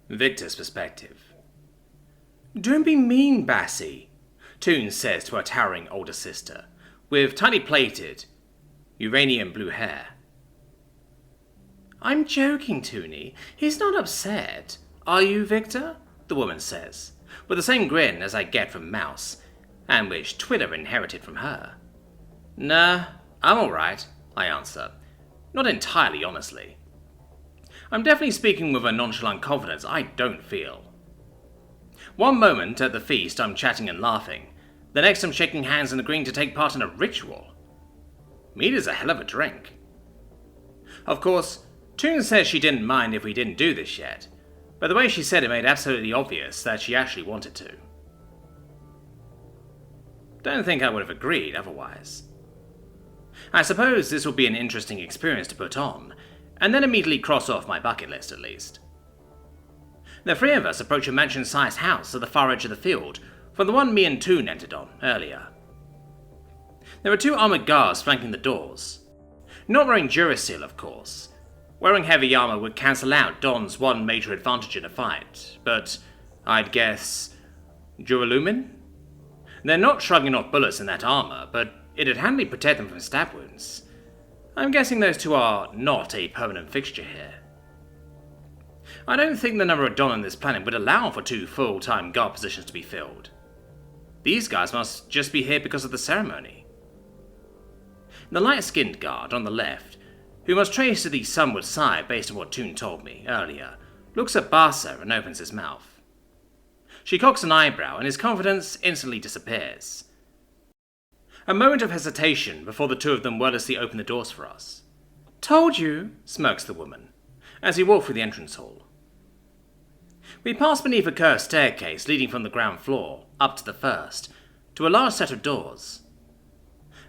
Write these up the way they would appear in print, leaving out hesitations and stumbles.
Victor's perspective. "Don't be mean, Bassie," Toon says to her towering older sister, with tightly plaited, uranium blue hair. "I'm joking, Toonie. He's not upset. Are you, Victor?" the woman says, with the same grin as I get from Mouse, and which Twitter inherited from her. "Nah, I'm alright," I answer, not entirely honestly. I'm definitely speaking with a nonchalant confidence I don't feel. One moment at the feast I'm chatting and laughing, the next I'm shaking hands and agreeing to take part in a ritual. Mead is a hell of a drink. Of course, Toon says she didn't mind if we didn't do this yet, but the way she said it made absolutely obvious that she actually wanted to. Don't think I would have agreed otherwise. I suppose this will be an interesting experience to put on, and then immediately cross off my bucket list at least. The three of us approach a mansion-sized house at the far edge of the field from the one me and Toon entered on earlier. There are two armoured guards flanking the doors. Not wearing Duracell, of course. Wearing heavy armour would cancel out Don's one major advantage in a fight, but I'd guess Duralumin? They're not shrugging off bullets in that armour, but it'd handily protect them from stab wounds. I'm guessing those two are not a permanent fixture here. I don't think the number of Don on this planet would allow for two full-time guard positions to be filled. These guys must just be here because of the ceremony. The light-skinned guard on the left, who must trace to the sunward side based on what Toon told me earlier, looks at Barca and opens his mouth. She cocks an eyebrow and his confidence instantly disappears. A moment of hesitation before the two of them wordlessly open the doors for us. "Told you," smirks the woman, as we walk through the entrance hall. We pass beneath a curved staircase leading from the ground floor, up to the first, to a large set of doors.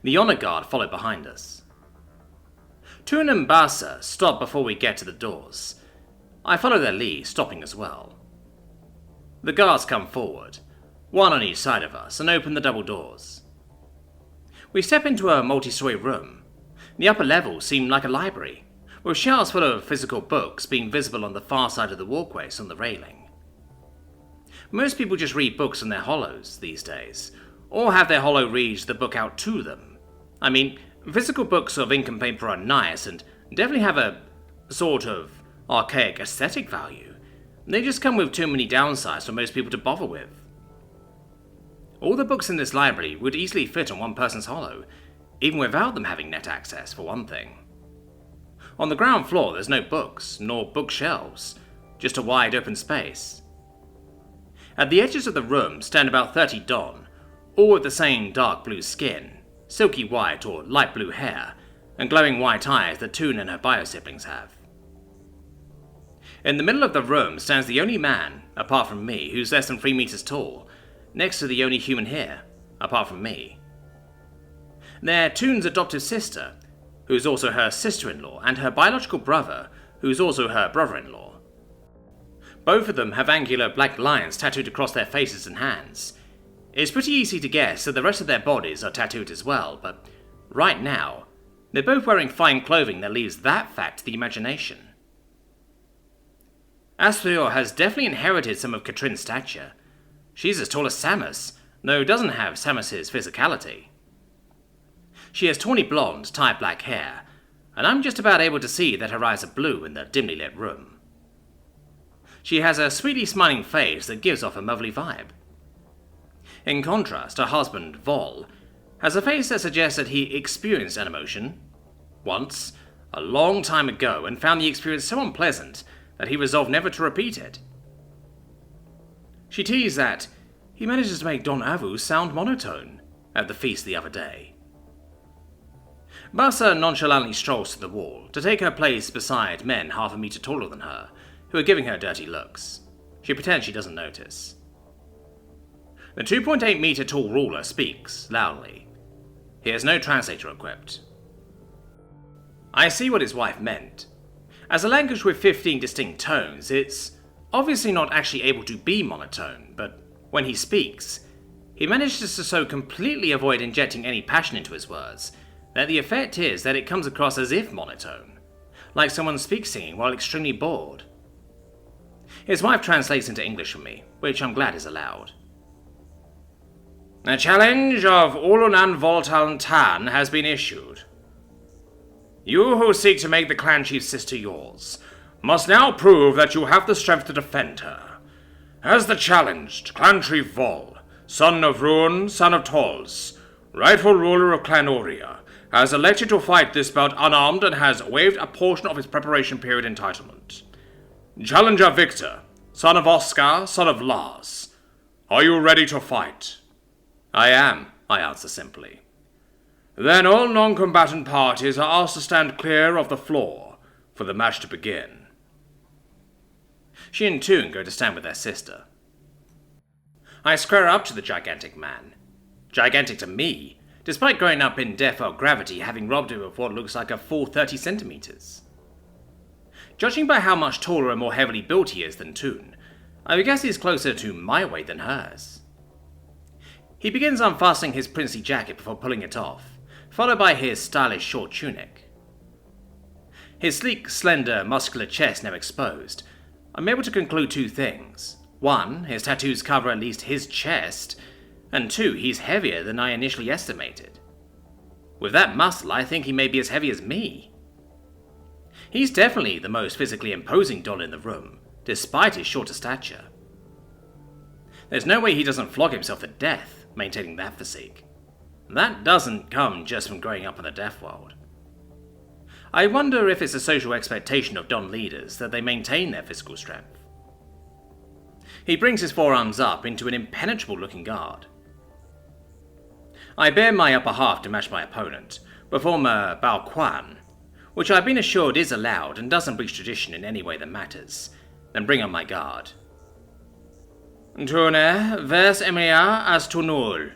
The honour guard followed behind us. Toon and Barca stop before we get to the doors. I follow their lead, stopping as well. The guards come forward, one on each side of us, and open the double doors. We step into a multi-story room. The upper level seemed like a library, with shelves full of physical books being visible on the far side of the walkways on the railing. Most people just read books on their hollows these days, or have their hollow read the book out to them. I mean, physical books of ink and paper are nice and definitely have a sort of archaic aesthetic value. They just come with too many downsides for most people to bother with. All the books in this library would easily fit on one person's hollow, even without them having net access, for one thing. On the ground floor there's no books, nor bookshelves, just a wide open space. At the edges of the room stand about 30 Don, all with the same dark blue skin, silky white or light blue hair, and glowing white eyes that Toon and her bio-siblings have. In the middle of the room stands the only man, apart from me, who's less than 3 meters tall, next to the only human here, apart from me. They're Toon's adoptive sister, who's also her sister-in-law, and her biological brother, who's also her brother-in-law. Both of them have angular black lines tattooed across their faces and hands. It's pretty easy to guess that the rest of their bodies are tattooed as well, but right now, they're both wearing fine clothing that leaves that fact to the imagination. Asriel has definitely inherited some of Katrin's stature. She's as tall as Samus, though doesn't have Samus's physicality. She has tawny blonde, tight black hair, and I'm just about able to see that her eyes are blue in the dimly lit room. She has a sweetly smiling face that gives off a motherly vibe. In contrast, her husband, Vol, has a face that suggests that he experienced an emotion once, a long time ago, and found the experience so unpleasant that he resolved never to repeat it. She teased that he manages to make Don Avu sound monotone at the feast the other day. Barca nonchalantly strolls to the wall to take her place beside men half a meter taller than her, who are giving her dirty looks. She pretends she doesn't notice. The 2.8 meter tall ruler speaks loudly. He has no translator equipped. I see what his wife meant. As a language with 15 distinct tones, it's obviously not actually able to be monotone, but when he speaks, he manages to so completely avoid injecting any passion into his words that the effect is that it comes across as if monotone, like someone speaks singing while extremely bored. His wife translates into English for me, which I'm glad is allowed. The challenge of Ulunan Voltan Tan has been issued. You who seek to make the clan chief's sister yours must now prove that you have the strength to defend her. As the challenged, Clan Chief Vol, son of Ruin, son of Tolls, rightful ruler of Clan Oria, has elected to fight this bout unarmed and has waived a portion of his preparation period entitlement. Challenger Victor, son of Oscar, son of Lars, are you ready to fight? I am, I answer simply. Then all non-combatant parties are asked to stand clear of the floor for the match to begin. She and Toon go to stand with their sister. I square up to the gigantic man. Gigantic to me, despite growing up in defo gravity having robbed him of what looks like a full 30 centimeters. Judging by how much taller and more heavily built he is than Toon, I would guess he's closer to my weight than hers. He begins unfastening his princely jacket before pulling it off, followed by his stylish short tunic. His sleek, slender, muscular chest now exposed, I'm able to conclude two things. One, his tattoos cover at least his chest, and two, he's heavier than I initially estimated. With that muscle, I think he may be as heavy as me. He's definitely the most physically imposing doll in the room, despite his shorter stature. There's no way he doesn't flog himself to death, maintaining that physique. That doesn't come just from growing up in the deaf world. I wonder if it's a social expectation of Don leaders that they maintain their physical strength. He brings his forearms up into an impenetrable-looking guard. I bare my upper half to match my opponent, perform a Bao Quan, which I've been assured is allowed and doesn't breach tradition in any way that matters, then bring on my guard. Tune, vers emia as tunul,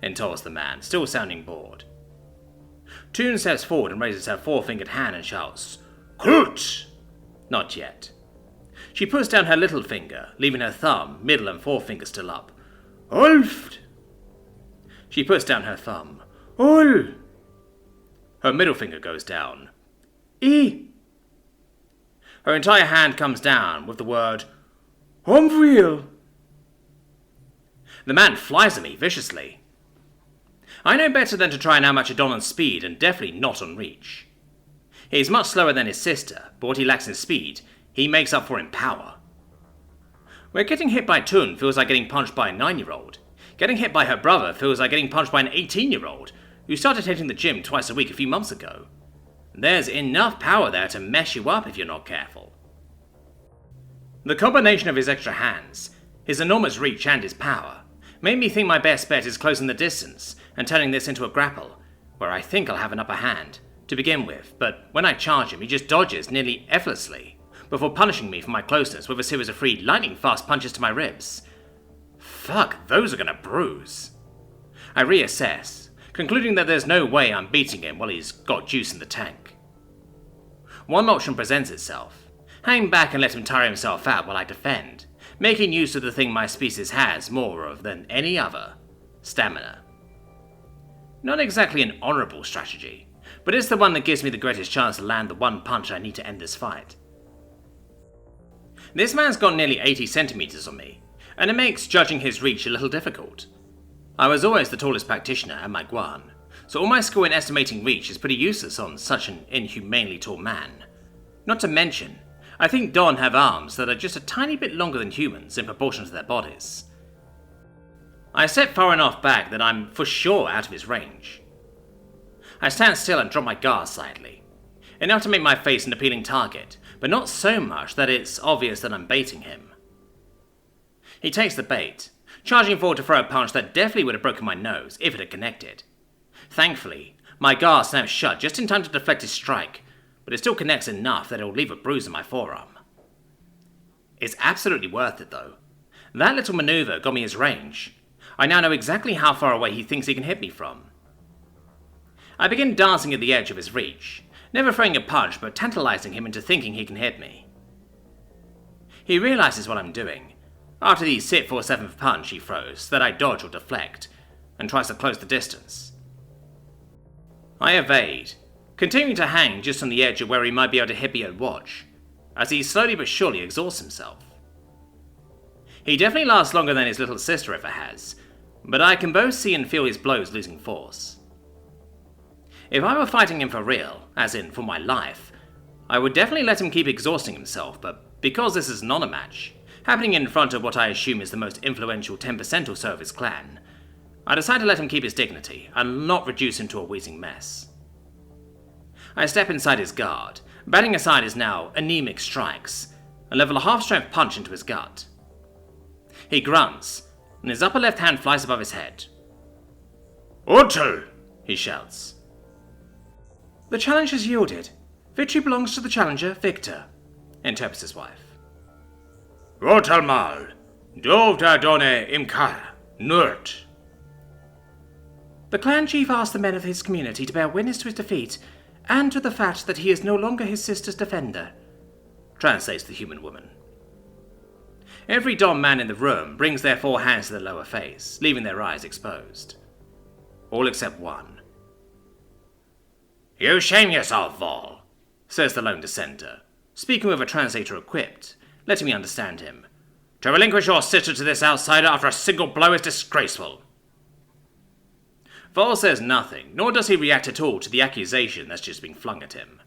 intones the man, still sounding bored. Toon steps forward and raises her four-fingered hand and shouts, Krut! Not yet. She puts down her little finger, leaving her thumb, middle and forefinger still up. Ulft! She puts down her thumb. Ul! Her middle finger goes down. E! Her entire hand comes down with the word Humveel! The man flies at me viciously. I know better than to try and outmatch a Don on speed and definitely not on reach. He's much slower than his sister, but what he lacks in speed, he makes up for in power. Where getting hit by Toon feels like getting punched by a 9-year-old, getting hit by her brother feels like getting punched by an 18-year-old who started hitting the gym twice a week a few months ago. There's enough power there to mess you up if you're not careful. The combination of his extra hands, his enormous reach and his power, made me think my best bet is closing the distance and turning this into a grapple, where I think I'll have an upper hand, to begin with, but when I charge him he just dodges nearly effortlessly, before punishing me for my closeness with a series of 3 lightning-fast punches to my ribs. Fuck, those are gonna bruise. I reassess, concluding that there's no way I'm beating him while he's got juice in the tank. One option presents itself. Hang back and let him tire himself out while I defend, making use of the thing my species has more of than any other, stamina. Not exactly an honourable strategy, but it's the one that gives me the greatest chance to land the one punch I need to end this fight. This man's got nearly 80 centimeters on me, and it makes judging his reach a little difficult. I was always the tallest practitioner at my Guan, so all my skill in estimating reach is pretty useless on such an inhumanely tall man. Not to mention, I think Don have arms that are just a tiny bit longer than humans in proportion to their bodies. I step far enough back that I'm for sure out of his range. I stand still and drop my guard slightly, enough to make my face an appealing target, but not so much that it's obvious that I'm baiting him. He takes the bait, charging forward to throw a punch that definitely would have broken my nose if it had connected. Thankfully, my guard snaps shut just in time to deflect his strike, but it still connects enough that it will leave a bruise on my forearm. It's absolutely worth it though. That little maneuver got me his range. I now know exactly how far away he thinks he can hit me from. I begin dancing at the edge of his reach, never throwing a punch but tantalizing him into thinking he can hit me. He realizes what I'm doing, after the sit for a 7th punch he throws that I dodge or deflect, and tries to close the distance. I evade, continuing to hang just on the edge of where he might be able to hit me and watch, as he slowly but surely exhausts himself. He definitely lasts longer than his little sister ever has, but I can both see and feel his blows losing force. If I were fighting him for real, as in for my life, I would definitely let him keep exhausting himself, but because this is an honor match, happening in front of what I assume is the most influential 10% or so of his clan, I decide to let him keep his dignity and not reduce him to a wheezing mess. I step inside his guard, batting aside his now anemic strikes, and level a half-strength punch into his gut. He grunts, and his upper left hand flies above his head. "Utu!" he shouts. "The challenge has yielded. Victory belongs to the challenger, Victor," interprets his wife. "Rotal mal, dovda done imkara, nurt." The clan chief asked the men of his community to bear witness to his defeat, and to the fact that he is no longer his sister's defender, translates the human woman. Every Dom man in the room brings their 4 hands to their lower face, leaving their eyes exposed. All except one. "You shame yourself, Vol," says the lone dissenter, speaking with a translator equipped, letting me understand him. "To relinquish your sister to this outsider after a single blow is disgraceful." Vol says nothing, nor does he react at all to the accusation that's just been flung at him.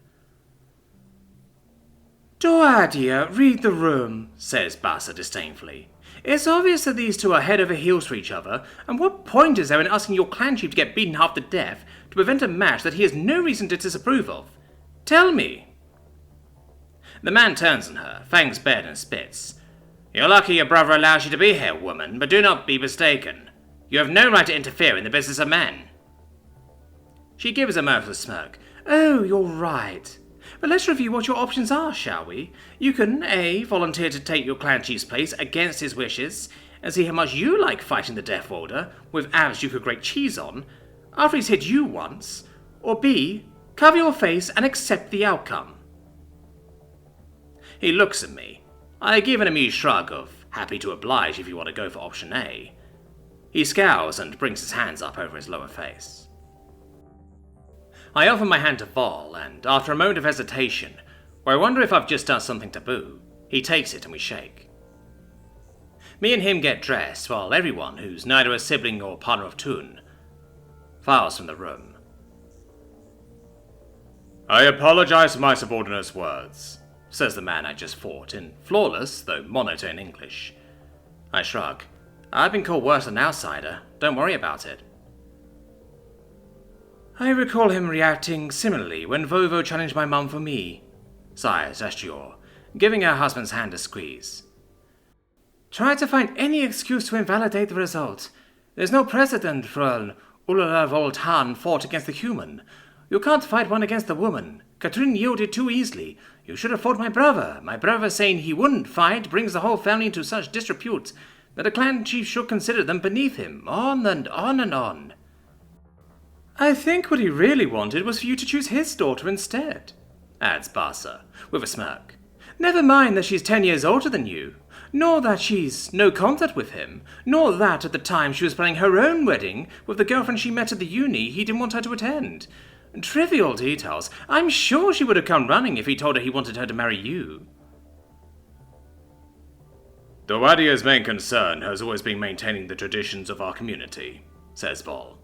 "Doadia, read the room," says Bassa disdainfully. "It's obvious that these two are head over heels for each other, and what point is there in asking your clan chief to get beaten half to death to prevent a match that he has no reason to disapprove of? Tell me." The man turns on her, fangs bared and spits. "You're lucky your brother allows you to be here, woman, but do not be mistaken. You have no right to interfere in the business of men." She gives a mirthless smirk. "Oh, you're right. But let's review what your options are, shall we? You can A. volunteer to take your clan chief's place against his wishes, and see how much you like fighting the Death Warder, with abs you could grate cheese on, after he's hit you once, or B. cover your face and accept the outcome." He looks at me. I give an amused shrug of, happy to oblige if you want to go for option A. He scowls and brings his hands up over his lower face. I offer my hand to Vol, and after a moment of hesitation, where I wonder if I've just done something taboo, he takes it and we shake. Me and him get dressed, while everyone, who's neither a sibling or partner of Toon, files from the room. "I apologize for my subordinate's words," says the man I just fought, in flawless, though monotone English. I shrug. "I've been called worse than an outsider. Don't worry about it." "I recall him reacting similarly when Vovo challenged my mum for me," sighs Astrior, giving her husband's hand a squeeze. "Try to find any excuse to invalidate the result. There's no precedent for an Ulala Voltan fought against the human. You can't fight one against the woman. Katrin yielded too easily. You should have fought my brother. My brother saying he wouldn't fight brings the whole family into such disrepute that a clan chief should consider them beneath him. On and on and on." "I think what he really wanted was for you to choose his daughter instead," adds Bassa, with a smirk. "Never mind that she's 10 years older than you, nor that she's no contact with him, nor that at the time she was planning her own wedding with the girlfriend she met at the uni he didn't want her to attend. Trivial details. I'm sure she would have come running if he told her he wanted her to marry you." "Dowadia's main concern has always been maintaining the traditions of our community," says Vol,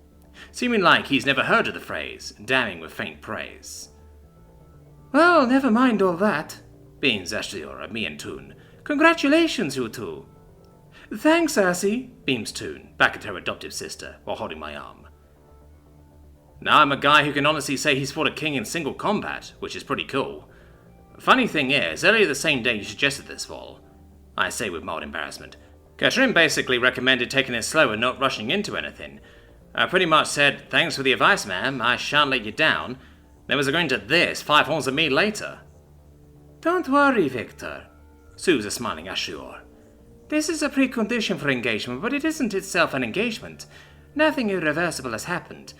seeming like he's never heard of the phrase, damning with faint praise. "Well, never mind all that," beams Astrior at me and Toon. "Congratulations, you two." "Thanks, Assi," beams Toon, back at her adoptive sister, while holding my arm. Now I'm a guy who can honestly say he's fought a king in single combat, which is pretty cool. Funny thing is, earlier the same day you suggested this, Vol, I say with mild embarrassment, Katrin basically recommended taking it slow and not rushing into anything. I pretty much said, "Thanks for the advice, ma'am, I shan't let you down." There was going to this 5 horns of me later. "Don't worry, Victor," soothes a smiling Ashur. "This is a precondition for engagement, but it isn't itself an engagement. Nothing irreversible has happened.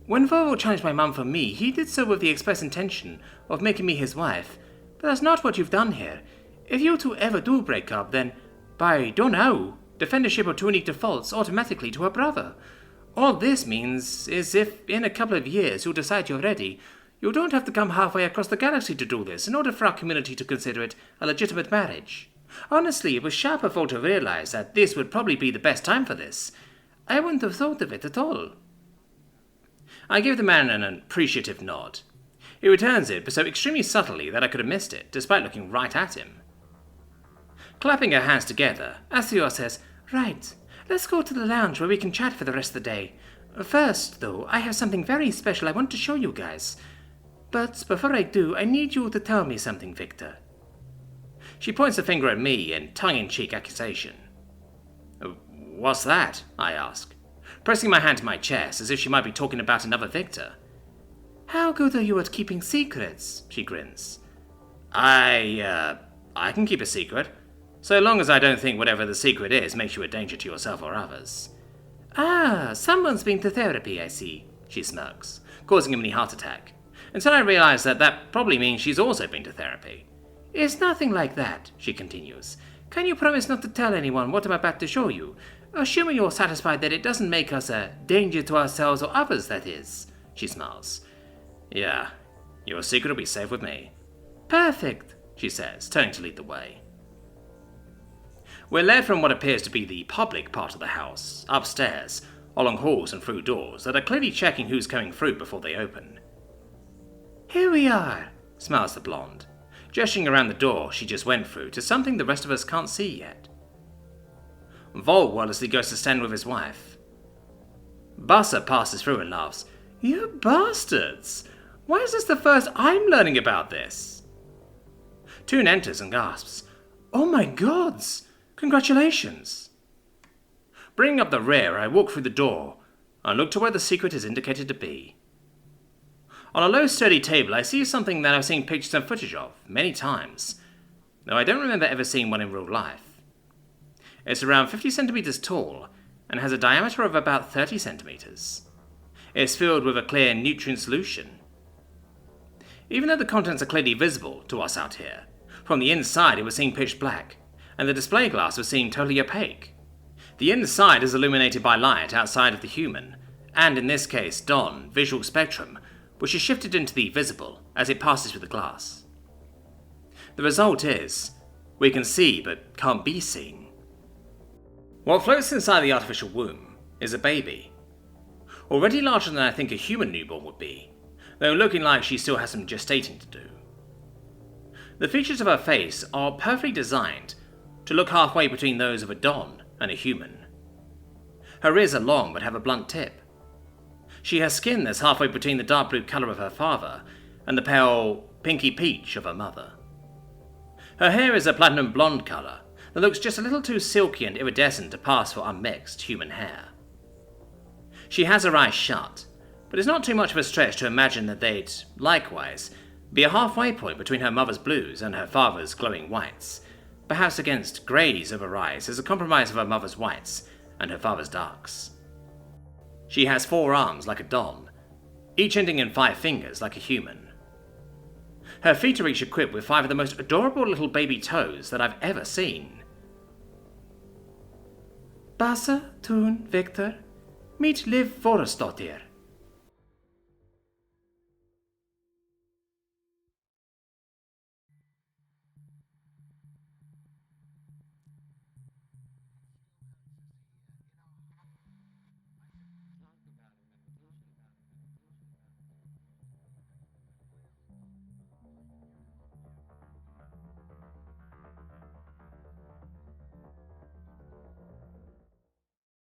When Vovo challenged my mum for me, he did so with the express intention of making me his wife. But that's not what you've done here. If you two ever do break up, then, by dunno, defendership of Tunic defaults automatically to her brother. All this means is if, in a couple of years, you decide you're ready, you don't have to come halfway across the galaxy to do this in order for our community to consider it a legitimate marriage. Honestly, it was sharp of all to realize that this would probably be the best time for this. I wouldn't have thought of it at all. I give the man an appreciative nod. He returns it, but so extremely subtly that I could have missed it, despite looking right at him. Clapping her hands together, Asthior says, "Right, let's go to the lounge where we can chat for the rest of the day. First, though, I have something very special I want to show you guys. But before I do, I need you to tell me something, Victor." She points a finger at me in tongue-in-cheek accusation. "What's that?" I ask, pressing my hand to my chest as if she might be talking about another Victor. "How good are you at keeping secrets?" she grins. I can keep a secret, so long as I don't think whatever the secret is makes you a danger to yourself or others." "Ah, someone's been to therapy, I see," she smirks, causing a mini heart attack, until I realise that probably means she's also been to therapy. "It's nothing like that," she continues. "Can you promise not to tell anyone what I'm about to show you? Assuming you're satisfied that it doesn't make us a danger to ourselves or others, that is." She smiles. "Yeah, your secret will be safe with me." "Perfect," she says, turning to lead the way. We're led from what appears to be the public part of the house, upstairs, along halls and through doors that are clearly checking who's coming through before they open. "Here we are," smiles the blonde, gesturing around the door she just went through to something the rest of us can't see yet. Vol wordlessly goes to stand with his wife. Buster passes through and laughs. "You bastards! Why is this the first I'm learning about this?" Toon enters and gasps, "Oh my gods! Congratulations!" Bringing up the rear, I walk through the door and look to where the secret is indicated to be. On a low sturdy table I see something that I've seen pictures and footage of many times, though I don't remember ever seeing one in real life. It's around 50 centimeters tall and has a diameter of about 30 centimeters. It's filled with a clear nutrient solution. Even though the contents are clearly visible to us out here, from the inside it would seem pitch black, and the display glass would seem totally opaque. The inside is illuminated by light outside of the human, and in this case Don, visual spectrum, which is shifted into the visible as it passes through the glass. The result is, we can see but can't be seen. What floats inside the artificial womb is a baby, already larger than I think a human newborn would be, though looking like she still has some gestating to do. The features of her face are perfectly designed to look halfway between those of a Don and a human. Her ears are long but have a blunt tip. She has skin that's halfway between the dark blue colour of her father and the pale pinky peach of her mother. Her hair is a platinum blonde colour that looks just a little too silky and iridescent to pass for unmixed human hair. She has her eyes shut, but it's not too much of a stretch to imagine that they'd, likewise, be a halfway point between her mother's blues and her father's glowing whites, perhaps against greys of her eyes as a compromise of her mother's whites and her father's darks. She has 4 arms like a Don, each ending in 5 fingers like a human. Her feet are each equipped with 5 of the most adorable little baby toes that I've ever seen. "Bassa, Toon, Victor, meet Liv Forestdottir,"